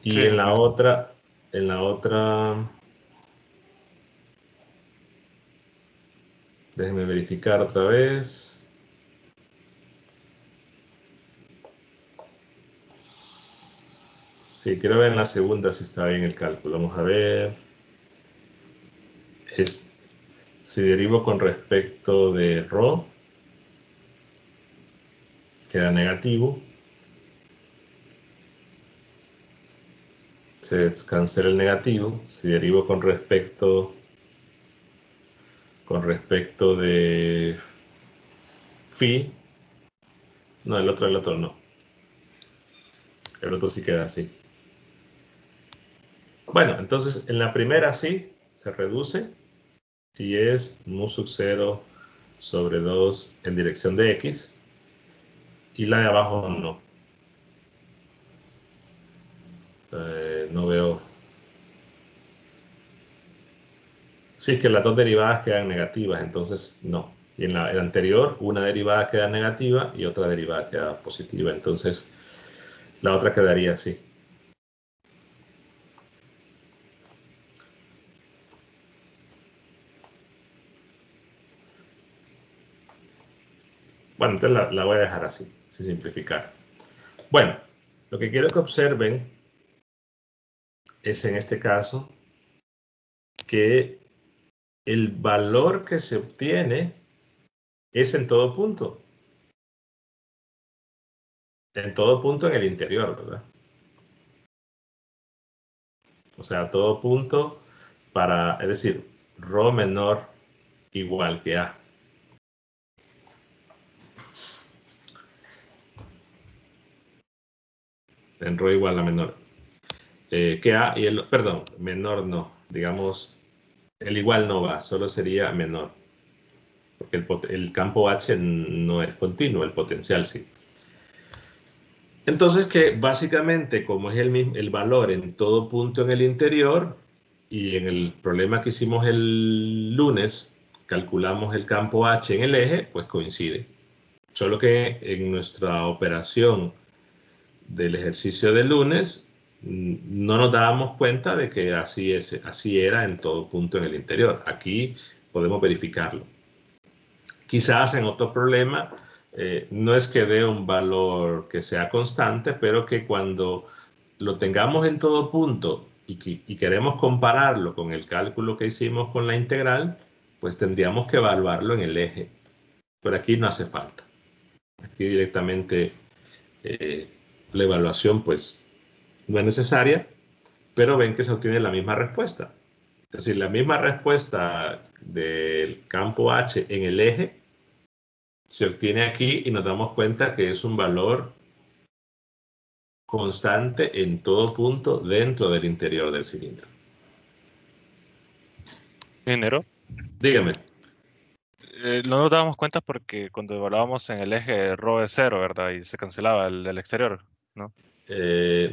Y Sí, en la otra, déjenme verificar otra vez. Sí, quiero ver en la segunda si está bien el cálculo. Vamos a ver. Si derivo con respecto de ρ, queda negativo. Se descancela el negativo. Si derivo con respecto de phi, no, el otro no. El otro sí queda así. Bueno, entonces en la primera sí se reduce y es mu sub 0 sobre 2 en dirección de x, y la de abajo no. No veo. Sí, es que las dos derivadas quedan negativas, entonces no. Y en la anterior, una derivada queda negativa y otra derivada queda positiva. Entonces, la otra quedaría así. Bueno, entonces la voy a dejar así, sin simplificar. Bueno, lo que quiero que observen es en este caso que el valor que se obtiene es en todo punto. En todo punto en el interior, ¿verdad? O sea, todo punto es decir, ρ menor igual que A. En ρ igual a menor que A, y perdón, menor no, digamos, el igual no va, solo sería menor, porque el campo H no es continuo, el potencial sí. Entonces que básicamente como es el valor en todo punto en el interior, y en el problema que hicimos el lunes calculamos el campo H en el eje, pues coincide. Solo que en nuestra operación del ejercicio del lunes no nos dábamos cuenta de que así era en todo punto en el interior. Aquí podemos verificarlo. Quizás en otro problema no es que dé un valor que sea constante, pero que cuando lo tengamos en todo punto y queremos compararlo con el cálculo que hicimos con la integral, pues tendríamos que evaluarlo en el eje. Pero aquí no hace falta. Aquí directamente la evaluación pues no es necesaria, pero ven que se obtiene la misma respuesta. Es decir, la misma respuesta del campo H en el eje se obtiene aquí y nos damos cuenta que es un valor constante en todo punto dentro del interior del cilindro. ingeniero. Dígame. No nos dábamos cuenta porque cuando evaluábamos en el eje ρ es 0, ¿verdad? Y se cancelaba el del exterior, ¿no?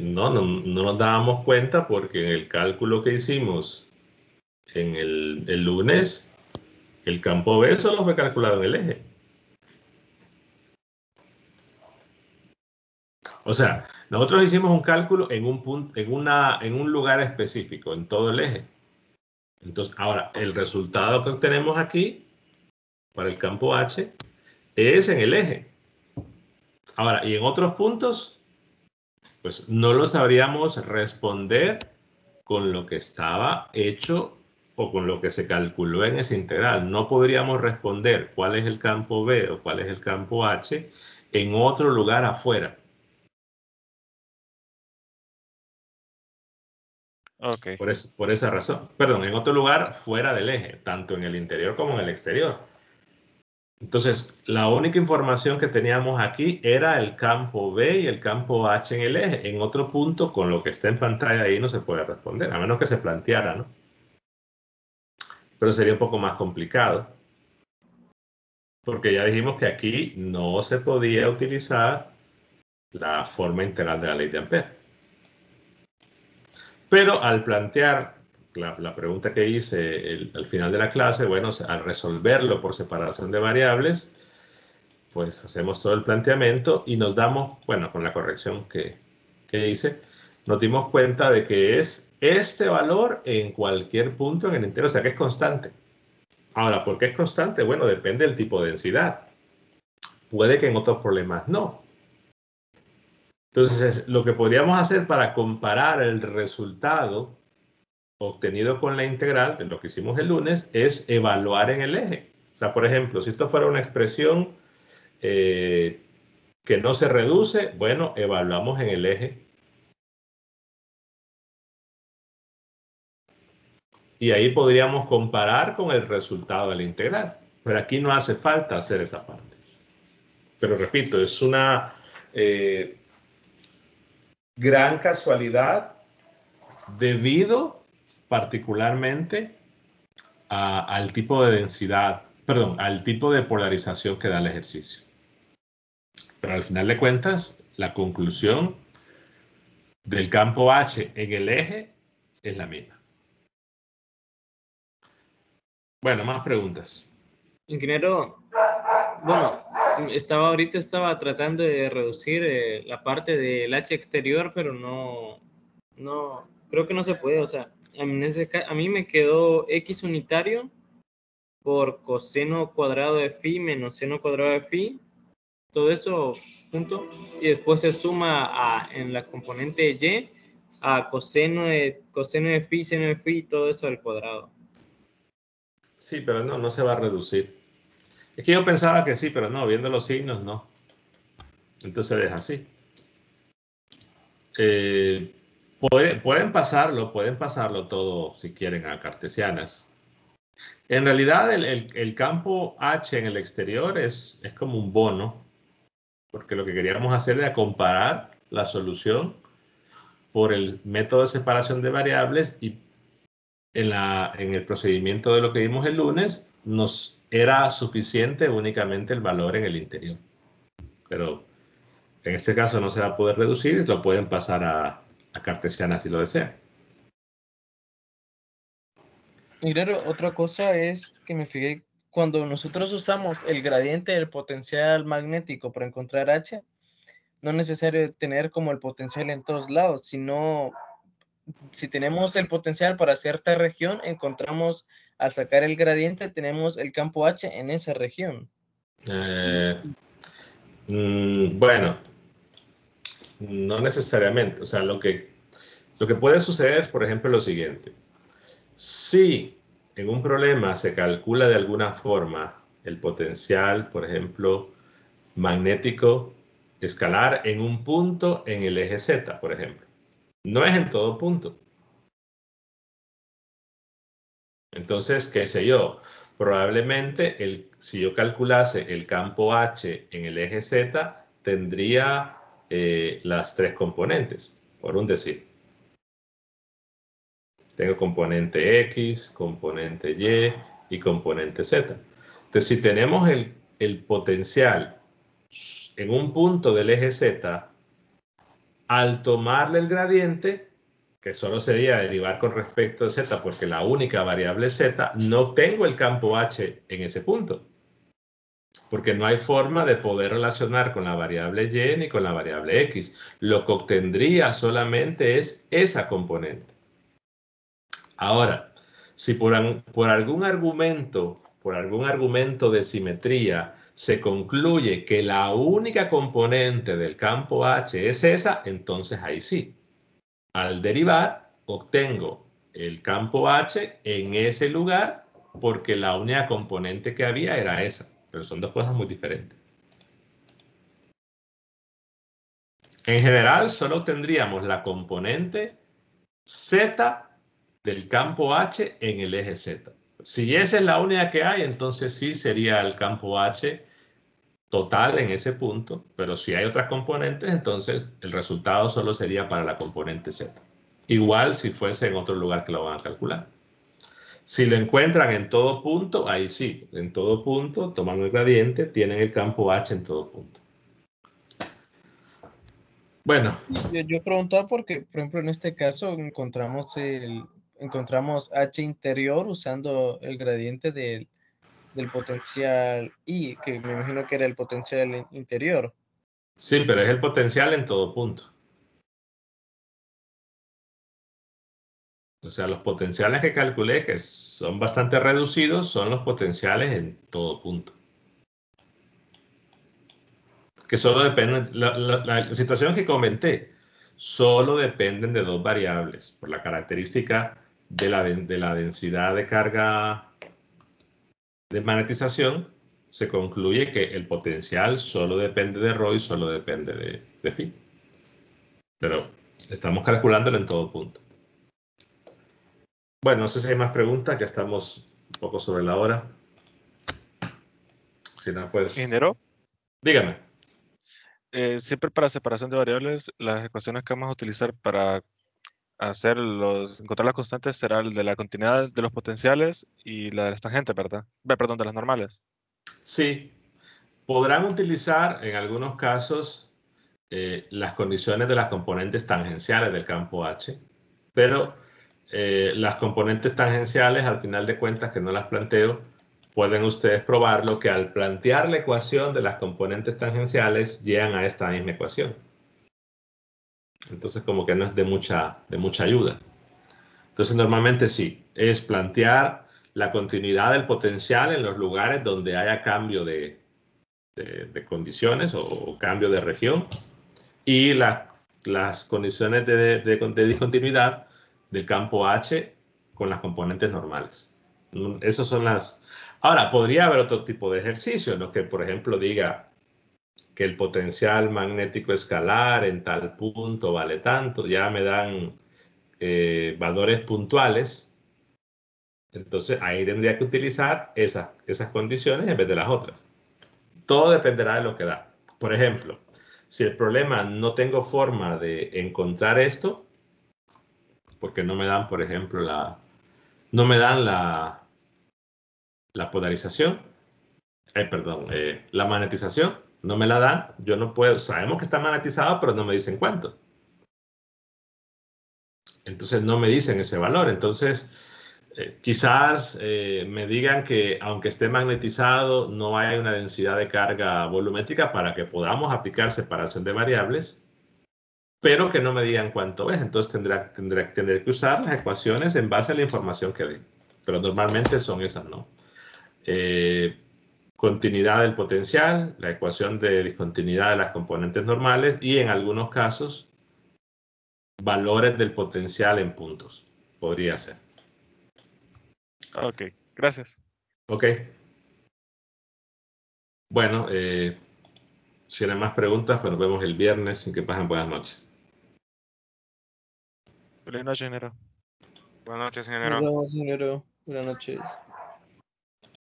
No nos dábamos cuenta porque en el cálculo que hicimos en el lunes, el campo B solo fue calculado en el eje. O sea, nosotros hicimos un cálculo en un punto, en un lugar específico, en todo el eje. Entonces, ahora, el resultado que obtenemos aquí para el campo H es en el eje. Ahora, y en otros puntos, pues no lo sabríamos responder con lo que estaba hecho o con lo que se calculó en esa integral. No podríamos responder cuál es el campo B o cuál es el campo H en otro lugar afuera. Ok. Por esa razón. Perdón, en otro lugar fuera del eje, tanto en el interior como en el exterior. Entonces, la única información que teníamos aquí era el campo B y el campo H en el eje. En otro punto, con lo que está en pantalla ahí, no se puede responder, a menos que se planteara, ¿no? Pero sería un poco más complicado, porque ya dijimos que aquí no se podía utilizar la forma integral de la ley de Ampère. Pero al plantear la pregunta que hice al final de la clase, bueno, al resolverlo por separación de variables, pues hacemos todo el planteamiento y nos damos, bueno, con la corrección que hice, nos dimos cuenta de que es este valor en cualquier punto en el entero, o sea que es constante. Ahora, ¿por qué es constante? Bueno, depende del tipo de densidad. Puede que en otros problemas no. Entonces, lo que podríamos hacer para comparar el resultado obtenido con la integral de lo que hicimos el lunes es evaluar en el eje. O sea, por ejemplo, si esto fuera una expresión que no se reduce, bueno, evaluamos en el eje. Y ahí podríamos comparar con el resultado de la integral. Pero aquí no hace falta hacer esa parte. Pero repito, es una gran casualidad debido particularmente al tipo de densidad, perdón, al tipo de polarización que da el ejercicio. Pero al final de cuentas, la conclusión del campo H en el eje es la misma. Bueno, más preguntas. Ingeniero, bueno, ahorita estaba tratando de reducir la parte del H exterior, pero no, creo que no se puede. O sea, a mí me quedó X unitario por coseno cuadrado de phi menos seno cuadrado de phi, todo eso junto, y después se suma en la componente Y a coseno de phi, seno de phi, todo eso al cuadrado. Sí, pero no se va a reducir. Es que yo pensaba que sí, pero no, viendo los signos, no. Entonces deja así. Pueden pasarlo todo si quieren a cartesianas. En realidad el campo H en el exterior es como un bono, porque lo que queríamos hacer era comparar la solución por el método de separación de variables y en el procedimiento de lo que vimos el lunes nos era suficiente únicamente el valor en el interior. Pero en este caso no se va a poder reducir, lo pueden pasar a cartesiana si lo desean. Y claro, otra cosa es que me fijé, cuando nosotros usamos el gradiente del potencial magnético para encontrar H, no es necesario tener como el potencial en todos lados, sino si tenemos el potencial para cierta región, encontramos, al sacar el gradiente, tenemos el campo H en esa región. Bueno, no necesariamente. O sea, lo que puede suceder es, por ejemplo, lo siguiente. Si en un problema se calcula de alguna forma el potencial, por ejemplo, magnético escalar en un punto en el eje Z, por ejemplo. No es en todo punto. Entonces, qué sé yo, probablemente si yo calculase el campo H en el eje Z, tendría las tres componentes, por un decir. Tengo componente X, componente Y y componente Z. Entonces, si tenemos el potencial en un punto del eje Z, al tomarle el gradiente, que solo sería derivar con respecto a Z, porque la única variable es Z, no tengo el campo H en ese punto. Porque no hay forma de poder relacionar con la variable Y ni con la variable X. Lo que obtendría solamente es esa componente. Ahora, si por algún argumento de simetría se concluye que la única componente del campo H es esa, entonces ahí sí. Al derivar, obtengo el campo H en ese lugar porque la única componente que había era esa, pero son dos cosas muy diferentes. En general, solo tendríamos la componente Z del campo H en el eje Z. Si esa es la única que hay, entonces sí sería el campo H total en ese punto, pero si hay otras componentes, entonces el resultado solo sería para la componente Z. Igual si fuese en otro lugar que lo van a calcular. Si lo encuentran en todo punto, ahí sí, en todo punto, toman el gradiente, tienen el campo H en todo punto. Bueno. Yo preguntaba porque, por ejemplo, en este caso encontramos H interior usando el gradiente del potencial I, que me imagino que era el potencial interior. Sí, pero es el potencial en todo punto. O sea, los potenciales que calculé, que son bastante reducidos, son los potenciales en todo punto. Que solo dependen, la situación que comenté, solo dependen de dos variables, por la característica de la densidad de carga de magnetización, se concluye que el potencial solo depende de ρ y solo depende de phi. Pero estamos calculándolo en todo punto. Bueno, no sé si hay más preguntas, ya estamos un poco sobre la hora. Si no, pues... Ingeniero, Dígame. siempre para separación de variables, las ecuaciones que vamos a utilizar para encontrar las constantes será el de la continuidad de los potenciales y la de las tangentes, ¿verdad? Perdón, de las normales. Sí, podrán utilizar en algunos casos las condiciones de las componentes tangenciales del campo H, pero las componentes tangenciales, al final de cuentas, que no las planteo, pueden ustedes probarlo que al plantear la ecuación de las componentes tangenciales llegan a esta misma ecuación. Entonces, como que no es de mucha ayuda. Entonces, normalmente sí, es plantear la continuidad del potencial en los lugares donde haya cambio de condiciones o cambio de región y las condiciones de discontinuidad del campo H con las componentes normales. Esas son las... Ahora, podría haber otro tipo de ejercicio en los que, por ejemplo, diga que el potencial magnético escalar en tal punto vale tanto, ya me dan valores puntuales. Entonces ahí tendría que utilizar esas condiciones en vez de las otras. Todo dependerá de lo que da. Por ejemplo, si el problema no tengo forma de encontrar esto, porque no me dan, por ejemplo, no me dan la polarización, la magnetización, no me la dan, yo no puedo, sabemos que está magnetizado, pero no me dicen cuánto. Entonces no me dicen ese valor. Entonces, quizás me digan que aunque esté magnetizado, no hay una densidad de carga volumétrica para que podamos aplicar separación de variables, pero que no me digan cuánto es. Entonces tendré que usar las ecuaciones en base a la información que den. Pero normalmente son esas, ¿no? Continuidad del potencial, la ecuación de discontinuidad de las componentes normales y en algunos casos valores del potencial en puntos. Podría ser. Ok, gracias. Ok. Bueno, si no hay más preguntas, pues nos vemos el viernes y que pasen buenas noches. Buenas noches, ingeniero. Buenas noches, ingeniero. Nos vemos, ingeniero. Buenas noches.